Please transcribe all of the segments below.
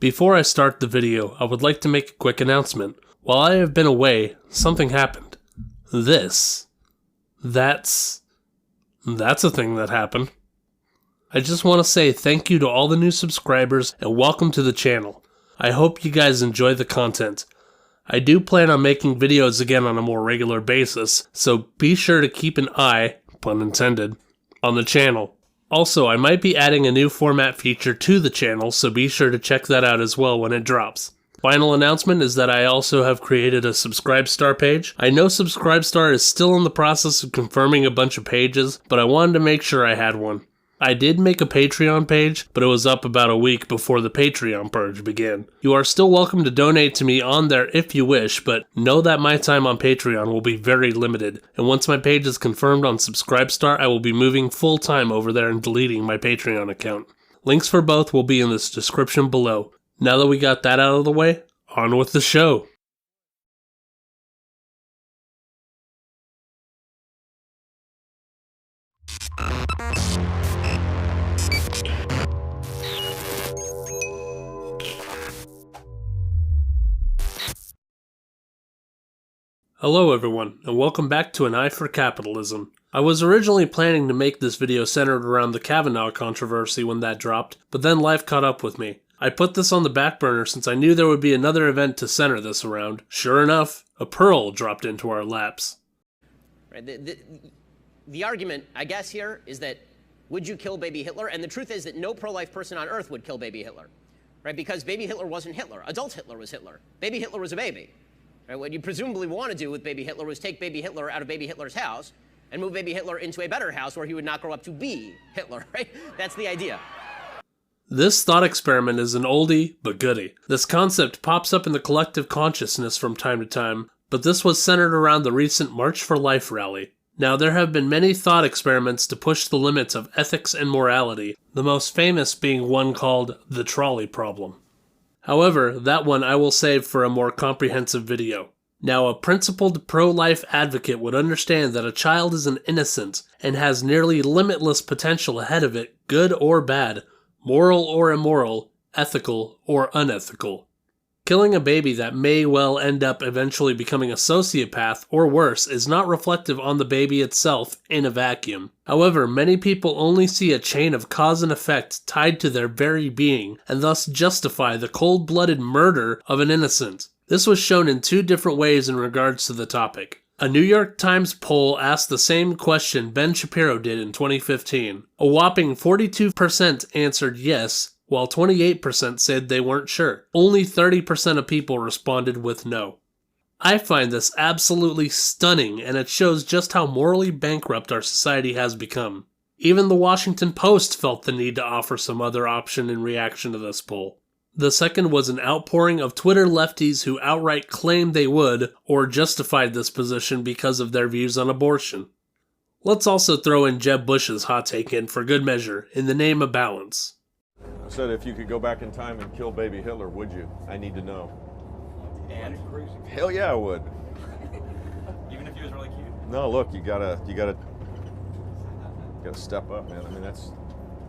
Before I start the video, I would like to make a quick announcement. While I have been away, something happened. That's a thing that happened. I just want to say thank you to all the new subscribers and welcome to the channel. I hope you guys enjoy the content. I do plan on making videos again on a more regular basis, so be sure to keep an eye, pun intended, on the channel. Also, I might be adding a new format feature to the channel, so be sure to check that out as well when it drops. Final announcement is that I also have created a Subscribestar page. I know Subscribestar is still in the process of confirming a bunch of pages, but I wanted to make sure I had one. I did make a Patreon page, but it was up about a week before the Patreon purge began. You are still welcome to donate to me on there if you wish, but know that my time on Patreon will be very limited, and once my page is confirmed on Subscribestar, I will be moving full-time over there and deleting my Patreon account. Links for both will be in this description below. Now that we got that out of the way, on with the show. Hello everyone, and welcome back to An Eye for Capitalism. I was originally planning to make this video centered around the Kavanaugh controversy when that dropped, but then life caught up with me. I put this on the back burner since I knew there would be another event to center this around. Sure enough, a pearl dropped into our laps. Right, the argument, I guess, here is that would you kill baby Hitler? And the truth is that no pro-life person on earth would kill baby Hitler, right? Because baby Hitler wasn't Hitler. Adult Hitler was Hitler. Baby Hitler was a baby. Right? What you presumably want to do with baby Hitler was take baby Hitler out of baby Hitler's house and move baby Hitler into a better house where he would not grow up to be Hitler, right? That's the idea. This thought experiment is an oldie but goodie. This concept pops up in the collective consciousness from time to time, but this was centered around the recent March for Life rally. Now, there have been many thought experiments to push the limits of ethics and morality, the most famous being one called the trolley problem. However, that one I will save for a more comprehensive video. Now, a principled pro-life advocate would understand that a child is an innocent and has nearly limitless potential ahead of it, good or bad, moral or immoral, ethical or unethical. Killing a baby that may well end up eventually becoming a sociopath or worse is not reflective on the baby itself in a vacuum. However, many people only see a chain of cause and effect tied to their very being, and thus justify the cold-blooded murder of an innocent. This was shown in two different ways in regards to the topic. A New York Times poll asked the same question Ben Shapiro did in 2015. A whopping 42% answered yes, while 28% said they weren't sure. Only 30% of people responded with no. I find this absolutely stunning, and it shows just how morally bankrupt our society has become. Even the Washington Post felt the need to offer some other option in reaction to this poll. The second was an outpouring of Twitter lefties who outright claimed they would, or justified this position because of their views on abortion. Let's also throw in Jeb Bush's hot take in for good measure, in the name of balance. I said, if you could go back in time and kill baby Hitler, would you? I need to know. And crazy. Hell yeah, I would. Even if he was really cute. No, look, you gotta step up, man. I mean,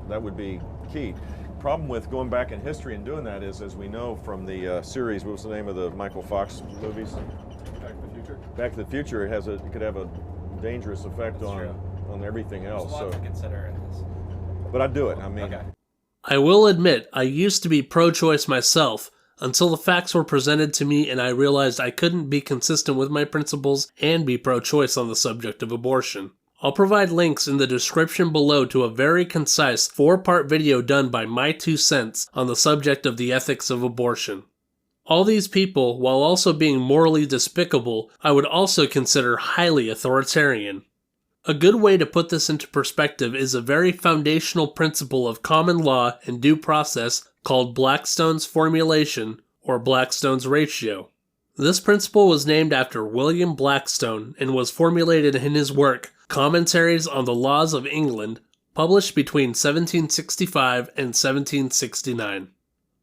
that would be key. Problem with going back in history and doing that is, as we know from the series, what was the name of the Michael Fox movies? Back to the Future. Back to the Future. It could have a dangerous effect on everything else. There's a lot to consider in this. But I'd do it. I mean. Okay. I will admit, I used to be pro-choice myself, until the facts were presented to me and I realized I couldn't be consistent with my principles and be pro-choice on the subject of abortion. I'll provide links in the description below to a very concise 4-part video done by my 2 cents on the subject of the ethics of abortion. All these people, while also being morally despicable, I would also consider highly authoritarian. A good way to put this into perspective is a very foundational principle of common law and due process called Blackstone's formulation, or Blackstone's ratio. This principle was named after William Blackstone and was formulated in his work, Commentaries on the Laws of England, published between 1765 and 1769.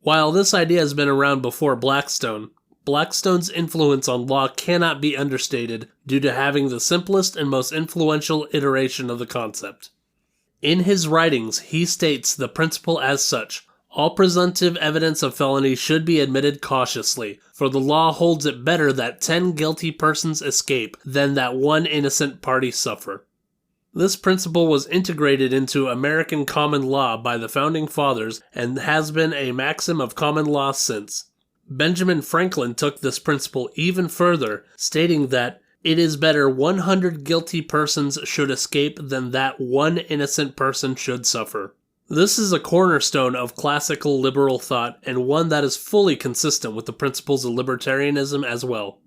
While this idea has been around before Blackstone, Blackstone's influence on law cannot be understated due to having the simplest and most influential iteration of the concept. In his writings, he states the principle as such: All presumptive evidence of felony should be admitted cautiously, for the law holds it better that 10 guilty persons escape than that one innocent party suffer. This principle was integrated into American common law by the Founding Fathers and has been a maxim of common law since. Benjamin Franklin took this principle even further, stating that it is better 100 guilty persons should escape than that one innocent person should suffer. This is a cornerstone of classical liberal thought and one that is fully consistent with the principles of libertarianism as well.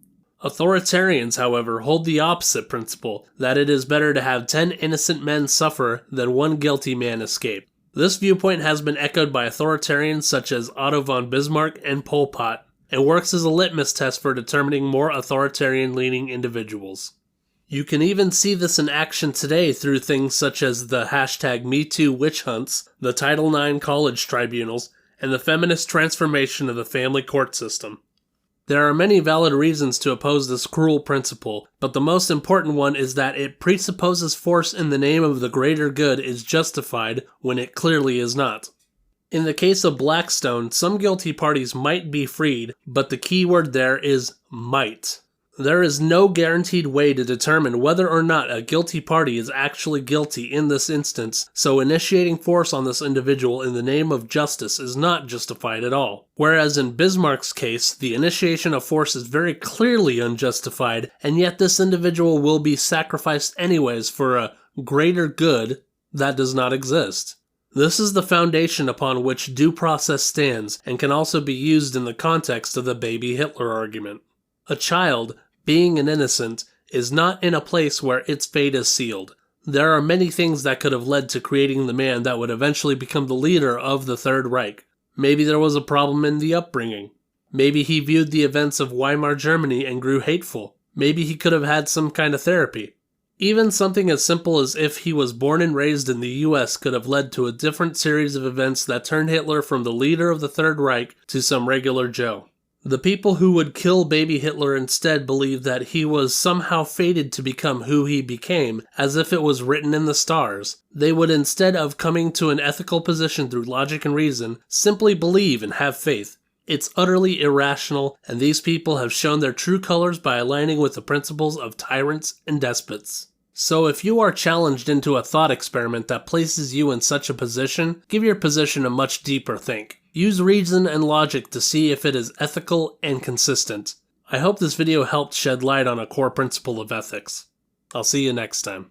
Authoritarians, however, hold the opposite principle, that it is better to have 10 innocent men suffer than one guilty man escape. This viewpoint has been echoed by authoritarians such as Otto von Bismarck and Pol Pot, and works as a litmus test for determining more authoritarian-leaning individuals. You can even see this in action today through things such as the hashtag #MeToo witch hunts, the Title IX college tribunals, and the feminist transformation of the family court system. There are many valid reasons to oppose this cruel principle, but the most important one is that it presupposes force in the name of the greater good is justified when it clearly is not. In the case of Blackstone, some guilty parties might be freed, but the key word there is might. There is no guaranteed way to determine whether or not a guilty party is actually guilty in this instance, so initiating force on this individual in the name of justice is not justified at all. Whereas in Bismarck's case, the initiation of force is very clearly unjustified, and yet this individual will be sacrificed anyways for a greater good that does not exist. This is the foundation upon which due process stands, and can also be used in the context of the baby Hitler argument. A child, being an innocent, is not in a place where its fate is sealed. There are many things that could have led to creating the man that would eventually become the leader of the Third Reich. Maybe there was a problem in the upbringing. Maybe he viewed the events of Weimar Germany and grew hateful. Maybe he could have had some kind of therapy. Even something as simple as if he was born and raised in the US could have led to a different series of events that turned Hitler from the leader of the Third Reich to some regular Joe. The people who would kill baby Hitler instead believed that he was somehow fated to become who he became, as if it was written in the stars. They would, instead of coming to an ethical position through logic and reason, simply believe and have faith. It's utterly irrational, and these people have shown their true colors by aligning with the principles of tyrants and despots. So if you are challenged into a thought experiment that places you in such a position, give your position a much deeper think. Use reason and logic to see if it is ethical and consistent. I hope this video helped shed light on a core principle of ethics. I'll see you next time.